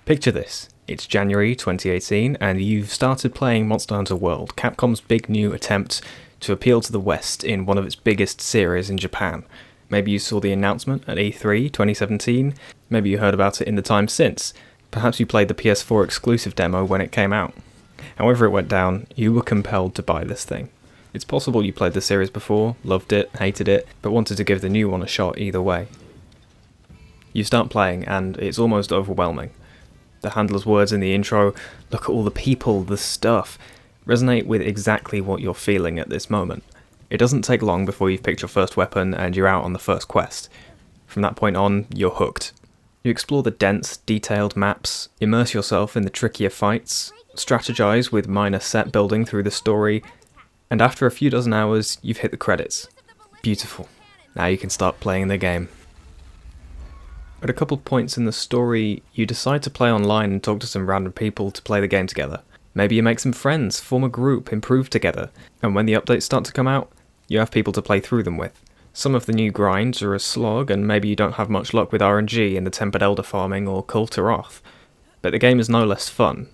Picture this. It's January 2018 and you've started playing Monster Hunter World, Capcom's big new attempt to appeal to the West in one of its biggest series in Japan. Maybe you saw the announcement at E3 2017, maybe you heard about it in the time since, perhaps you played the PS4 exclusive demo when it came out. However it went down, you were compelled to buy this thing. It's possible you played the series before, loved it, hated it, but wanted to give the new one a shot either way. You start playing and it's almost overwhelming. The handler's words in the intro, "Look at all the people, the stuff," resonate with exactly what you're feeling at this moment. It doesn't take long before you've picked your first weapon and you're out on the first quest. From that point on, you're hooked. You explore the dense, detailed maps, immerse yourself in the trickier fights, strategize with minor set building through the story, and after a few dozen hours, you've hit the credits. Beautiful. Now you can start playing the game. At a couple of points in the story, you decide to play online and talk to some random people to play the game together. Maybe you make some friends, form a group, improve together, and when the updates start to come out, you have people to play through them with. Some of the new grinds are a slog, and maybe you don't have much luck with RNG in the Tempered Elder farming or Cult to Wrath, but the game is no less fun.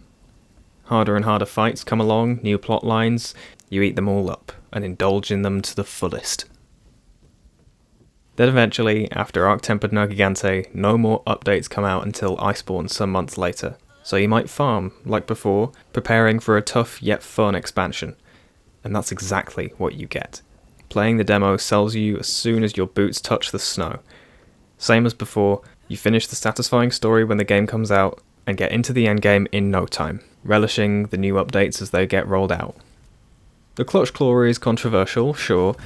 Harder and harder fights come along, new plot lines, you eat them all up, and indulge in them to the fullest. Then eventually, after Arc-Tempered Nergigante, no more updates come out until Iceborne some months later, so you might farm, like before, preparing for a tough yet fun expansion. And that's exactly what you get. Playing the demo sells you as soon as your boots touch the snow. Same as before, you finish the satisfying story when the game comes out, and get into the endgame in no time, relishing the new updates as they get rolled out. The Clutch Claw is controversial, sure,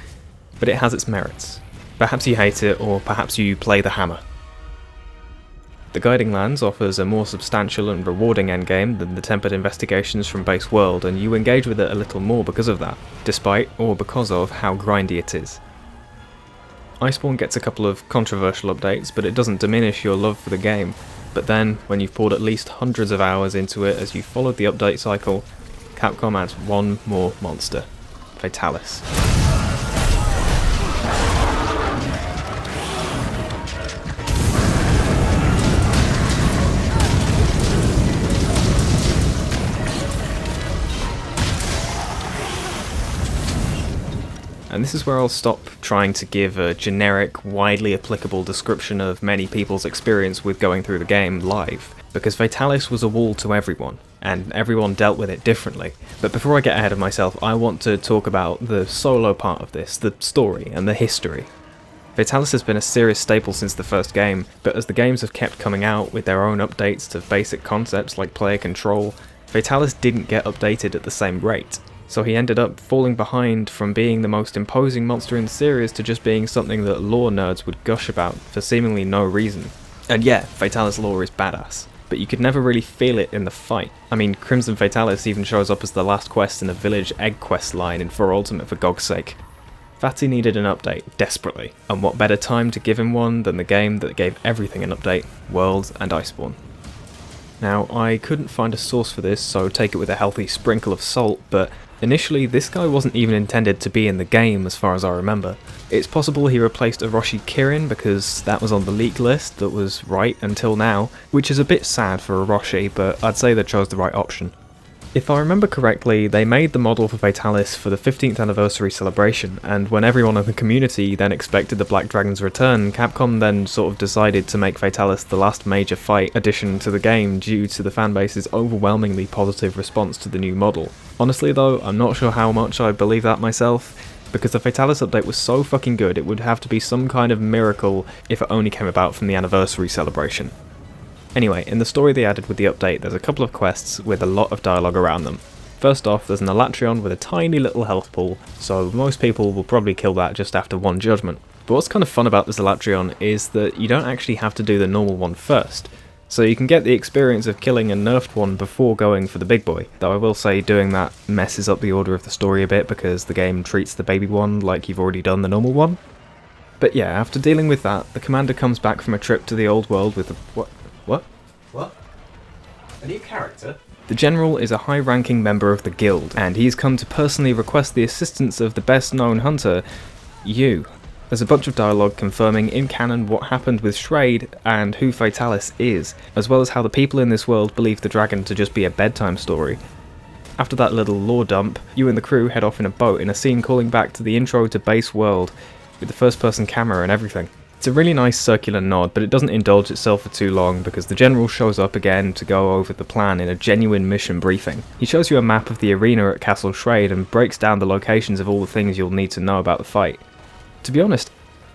but it has its merits. Perhaps you hate it, or perhaps you play the hammer. The Guiding Lands offers a more substantial and rewarding endgame than the Tempered Investigations from Base World, and you engage with it a little more because of that, despite or because of how grindy it is. Iceborne gets a couple of controversial updates, but it doesn't diminish your love for the game. But then, when you've poured at least hundreds of hours into it as you followed the update cycle, Capcom adds one more monster, Fatalis. And this is where I'll stop trying to give a generic, widely applicable description of many people's experience with going through the game live, because Fatalis was a wall to everyone, and everyone dealt with it differently. But before I get ahead of myself, I want to talk about the solo part of this, the story and the history. Fatalis has been a serious staple since the first game, but as the games have kept coming out with their own updates to basic concepts like player control, Fatalis didn't get updated at the same rate. So he ended up falling behind from being the most imposing monster in the series to just being something that lore nerds would gush about for seemingly no reason. And yeah, Fatalis lore is badass, but you could never really feel it in the fight. I mean, Crimson Fatalis even shows up as the last quest in the Village Egg quest line in 4 Ultimate for Gog's sake. Fatty needed an update, desperately, and what better time to give him one than the game that gave everything an update, World and Iceborne. Now, I couldn't find a source for this, so take it with a healthy sprinkle of salt, but initially, this guy wasn't even intended to be in the game as far as I remember. It's possible he replaced Orochi Kirin because that was on the leak list that was right until now, which is a bit sad for Orochi, but I'd say they chose the right option. If I remember correctly, they made the model for Fatalis for the 15th anniversary celebration, and when everyone in the community then expected the Black Dragon's return, Capcom then sort of decided to make Fatalis the last major fight addition to the game due to the fanbase's overwhelmingly positive response to the new model. Honestly though, I'm not sure how much I believe that myself, because the Fatalis update was so fucking good it would have to be some kind of miracle if it only came about from the anniversary celebration. Anyway, in the story they added with the update, there's a couple of quests with a lot of dialogue around them. First off, there's an Elatrion with a tiny little health pool, so most people will probably kill that just after one judgment. But what's kind of fun about this Elatrion is that you don't actually have to do the normal one first, so you can get the experience of killing a nerfed one before going for the big boy, though I will say doing that messes up the order of the story a bit because the game treats the baby one like you've already done the normal one. But yeah, after dealing with that, the commander comes back from a trip to the old world with a... What? A new character? The general is a high-ranking member of the guild, and he's come to personally request the assistance of the best-known hunter, you. There's a bunch of dialogue confirming in canon what happened with Shrade and who Fatalis is, as well as how the people in this world believe the dragon to just be a bedtime story. After that little lore dump, you and the crew head off in a boat in a scene calling back to the intro to Base World, with the first person camera and everything. It's a really nice circular nod, but it doesn't indulge itself for too long because the general shows up again to go over the plan in a genuine mission briefing. He shows you a map of the arena at Castle Shrade and breaks down the locations of all the things you'll need to know about the fight. To be honest,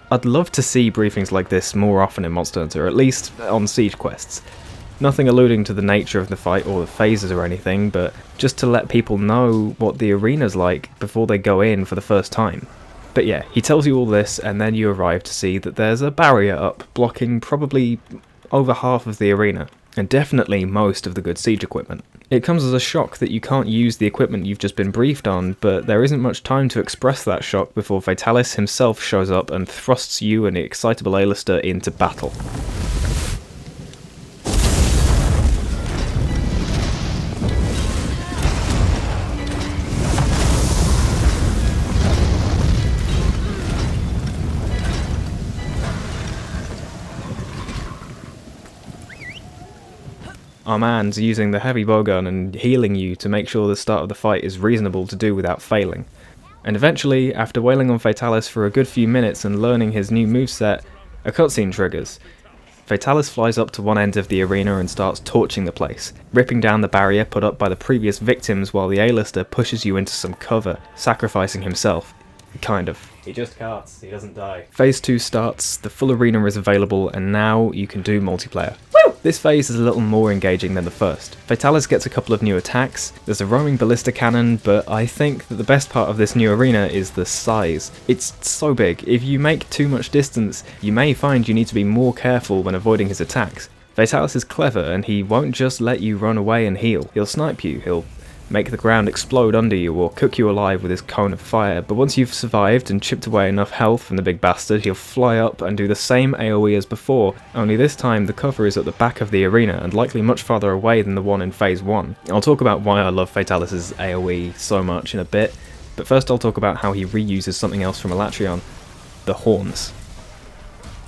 I'd love to see briefings like this more often in Monster Hunter, at least on siege quests. Nothing alluding to the nature of the fight or the phases or anything, but just to let people know what the arena's like before they go in for the first time. But yeah, he tells you all this, and then you arrive to see that there's a barrier up, blocking probably over half of the arena, and definitely most of the good siege equipment. It comes as a shock that you can't use the equipment you've just been briefed on, but there isn't much time to express that shock before Fatalis himself shows up and thrusts you and the excitable A-lister into battle. Our man's using the heavy bowgun and healing you to make sure the start of the fight is reasonable to do without failing. And eventually, after wailing on Fatalis for a good few minutes and learning his new moveset, a cutscene triggers. Fatalis flies up to one end of the arena and starts torching the place, ripping down the barrier put up by the previous victims while the A-lister pushes you into some cover, sacrificing himself. Kind of. He just carts, he doesn't die. Phase 2 starts, the full arena is available, and now you can do multiplayer. Woo! This phase is a little more engaging than the first. Fatalis gets a couple of new attacks, there's a roaming ballista cannon, but I think that the best part of this new arena is the size. It's so big, if you make too much distance, you may find you need to be more careful when avoiding his attacks. Fatalis is clever, and he won't just let you run away and heal. He'll snipe you, he'll make the ground explode under you or cook you alive with his cone of fire, but once you've survived and chipped away enough health from the big bastard, he'll fly up and do the same AoE as before, only this time the cover is at the back of the arena and likely much farther away than the one in Phase 1. I'll talk about why I love Fatalis' AoE so much in a bit, but first I'll talk about how he reuses something else from Elatrion, the horns.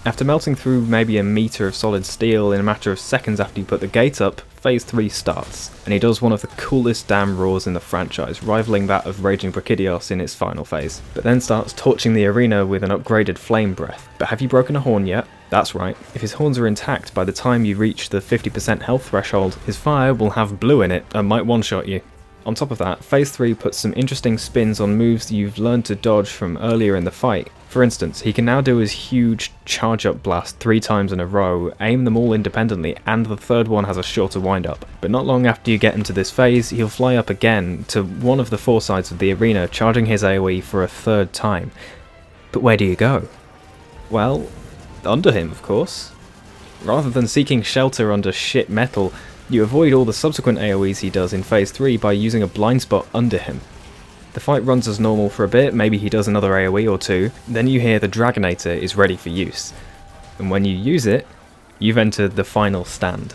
After melting through maybe a meter of solid steel in a matter of seconds after you put the gate up, Phase 3 starts, and he does one of the coolest damn roars in the franchise, rivaling that of Raging Brachydios in its final phase, but then starts torching the arena with an upgraded flame breath. But have you broken a horn yet? That's right, if his horns are intact by the time you reach the 50% health threshold, his fire will have blue in it and might one-shot you. On top of that, Phase 3 puts some interesting spins on moves you've learned to dodge from earlier in the fight. For instance, he can now do his huge charge-up blast 3 times in a row, aim them all independently, and the third one has a shorter wind-up. But not long after you get into this phase, he'll fly up again to one of the 4 sides of the arena, charging his AoE for a 3rd time. But where do you go? Well, under him, of course. Rather than seeking shelter under shit metal, you avoid all the subsequent AoEs he does in Phase 3 by using a blind spot under him. The fight runs as normal for a bit, maybe he does another AoE or 2, then you hear the Dragonator is ready for use. And when you use it, you've entered the final stand.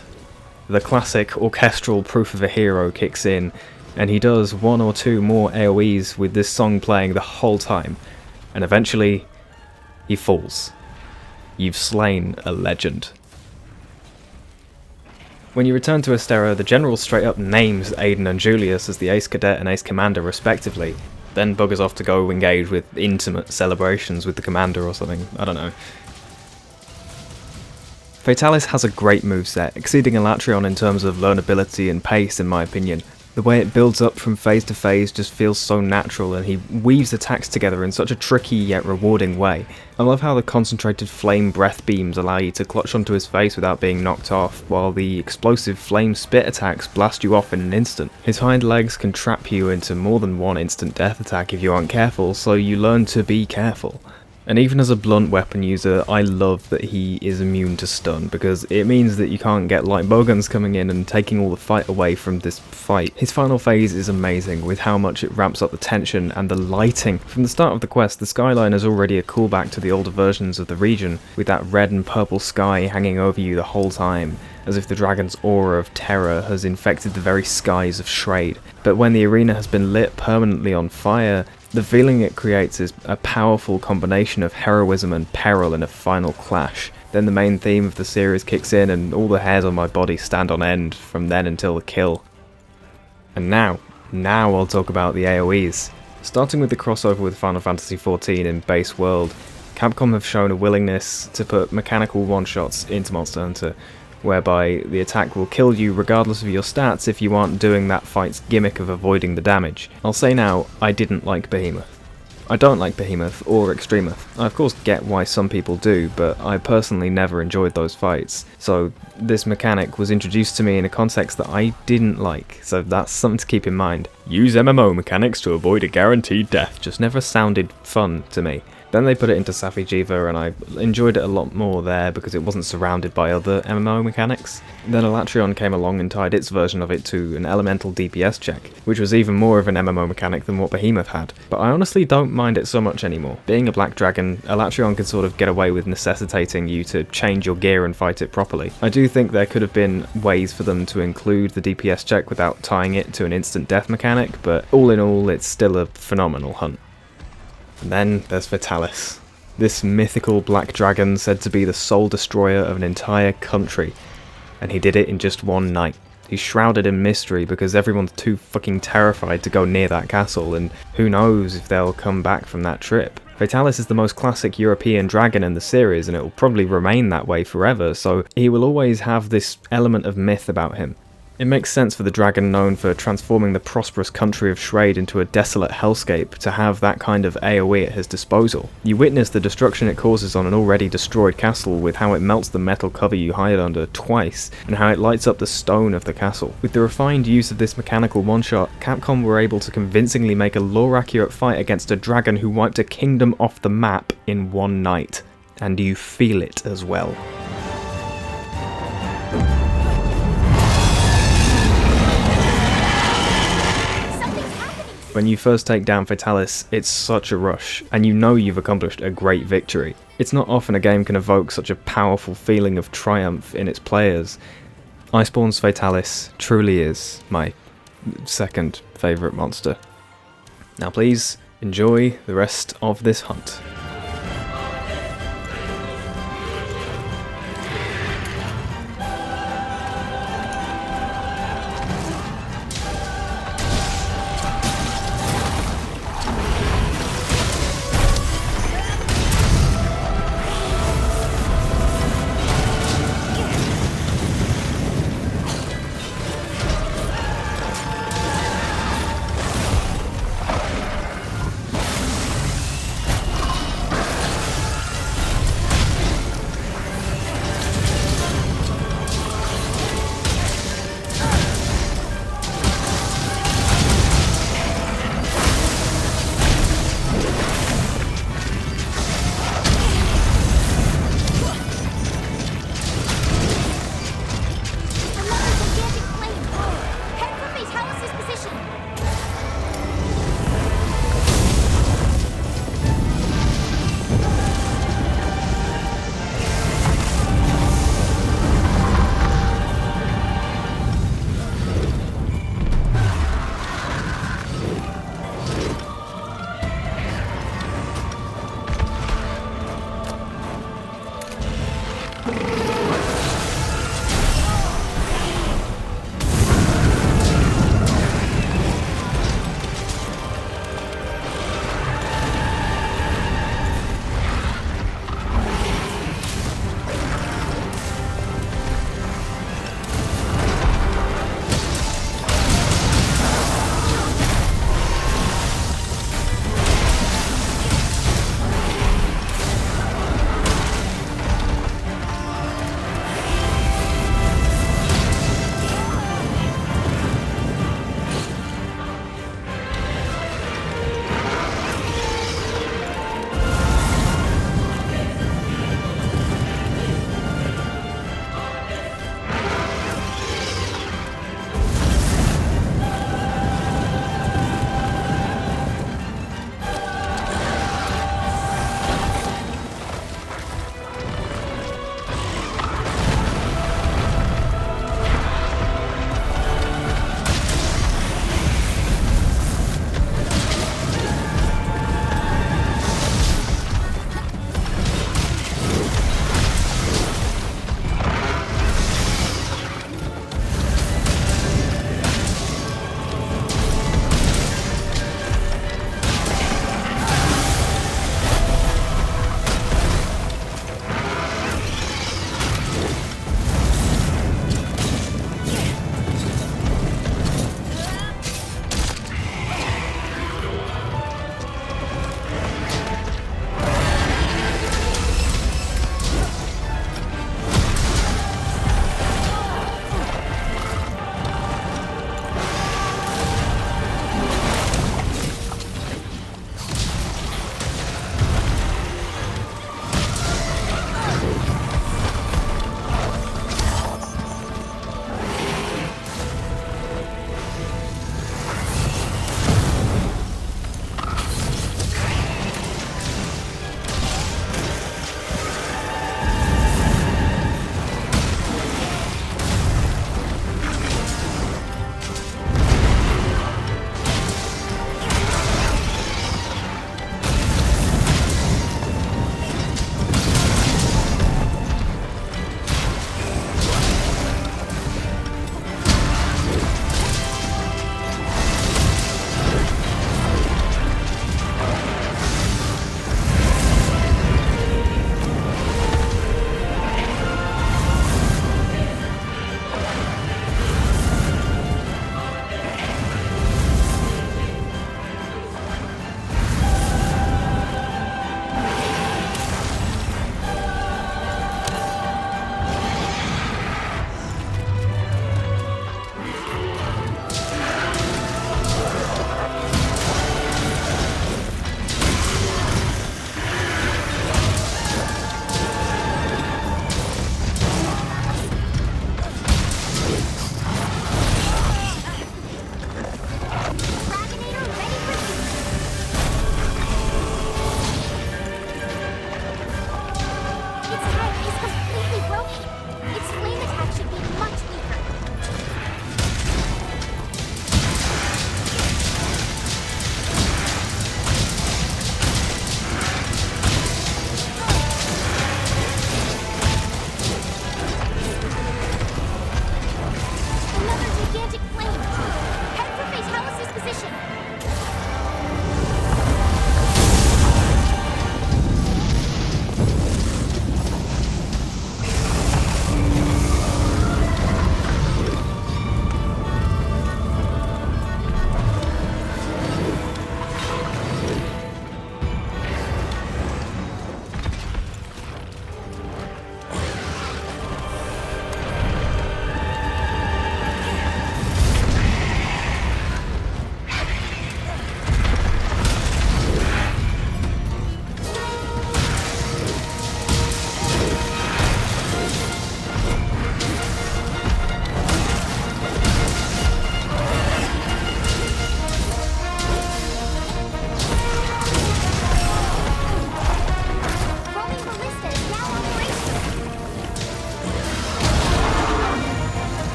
The classic orchestral proof of a hero kicks in, and he does 1 or 2 more AoEs with this song playing the whole time, and eventually, he falls. You've slain a legend. When you return to Astera, the General straight up names Aiden and Julius as the Ace Cadet and Ace Commander respectively, then buggers off to go engage with intimate celebrations with the Commander or something, I don't know. Fatalis has a great moveset, exceeding Elatrion in terms of learnability and pace in my opinion. The way it builds up from phase to phase just feels so natural, and he weaves attacks together in such a tricky yet rewarding way. I love how the concentrated flame breath beams allow you to clutch onto his face without being knocked off, while the explosive flame spit attacks blast you off in an instant. His hind legs can trap you into more than one instant death attack if you aren't careful, so you learn to be careful. And even as a blunt weapon user, I love that he is immune to stun, because it means that you can't get light bowguns coming in and taking all the fight away from this fight. His final phase is amazing, with how much it ramps up the tension and the lighting. From the start of the quest, the skyline is already a callback to the older versions of the region, with that red and purple sky hanging over you the whole time, as if the dragon's aura of terror has infected the very skies of Shrade. But when the arena has been lit permanently on fire, The feeling it creates is a powerful combination of heroism and peril in a final clash. Then the main theme of the series kicks in and all the hairs on my body stand on end from then until the kill. And now I'll talk about the AoEs. Starting with the crossover with Final Fantasy XIV in base world, Capcom have shown a willingness to put mechanical one-shots into Monster Hunter, whereby the attack will kill you regardless of your stats if you aren't doing that fight's gimmick of avoiding the damage. I'll say now, I didn't like Behemoth. I don't like Behemoth or Extremoth. I of course get why some people do, but I personally never enjoyed those fights. So this mechanic was introduced to me in a context that I didn't like, so that's something to keep in mind. Use MMO mechanics to avoid a guaranteed death just never sounded fun to me. Then they put it into Safi'jiiva and I enjoyed it a lot more there because it wasn't surrounded by other MMO mechanics. Then Elatrion came along and tied its version of it to an elemental DPS check, which was even more of an MMO mechanic than what Behemoth had. But I honestly don't mind it so much anymore. Being a black dragon, Elatrion can sort of get away with necessitating you to change your gear and fight it properly. I do think there could have been ways for them to include the DPS check without tying it to an instant death mechanic, but all in all it's still a phenomenal hunt. And then there's Fatalis, this mythical black dragon said to be the sole destroyer of an entire country, and he did it in just one night. He's shrouded in mystery because everyone's too fucking terrified to go near that castle, and who knows if they'll come back from that trip. Fatalis is the most classic European dragon in the series, and it will probably remain that way forever, so he will always have this element of myth about him. It makes sense for the dragon known for transforming the prosperous country of Shrade into a desolate hellscape to have that kind of AoE at his disposal. You witness the destruction it causes on an already destroyed castle with how it melts the metal cover you hide under twice, and how it lights up the stone of the castle. With the refined use of this mechanical one-shot, Capcom were able to convincingly make a lore-accurate fight against a dragon who wiped a kingdom off the map in one night. And you feel it as well. When you first take down Fatalis, it's such a rush, and you know you've accomplished a great victory. It's not often a game can evoke such a powerful feeling of triumph in its players. Iceborne's Fatalis truly is my second favourite monster. Now please, enjoy the rest of this hunt.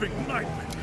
living nightmare.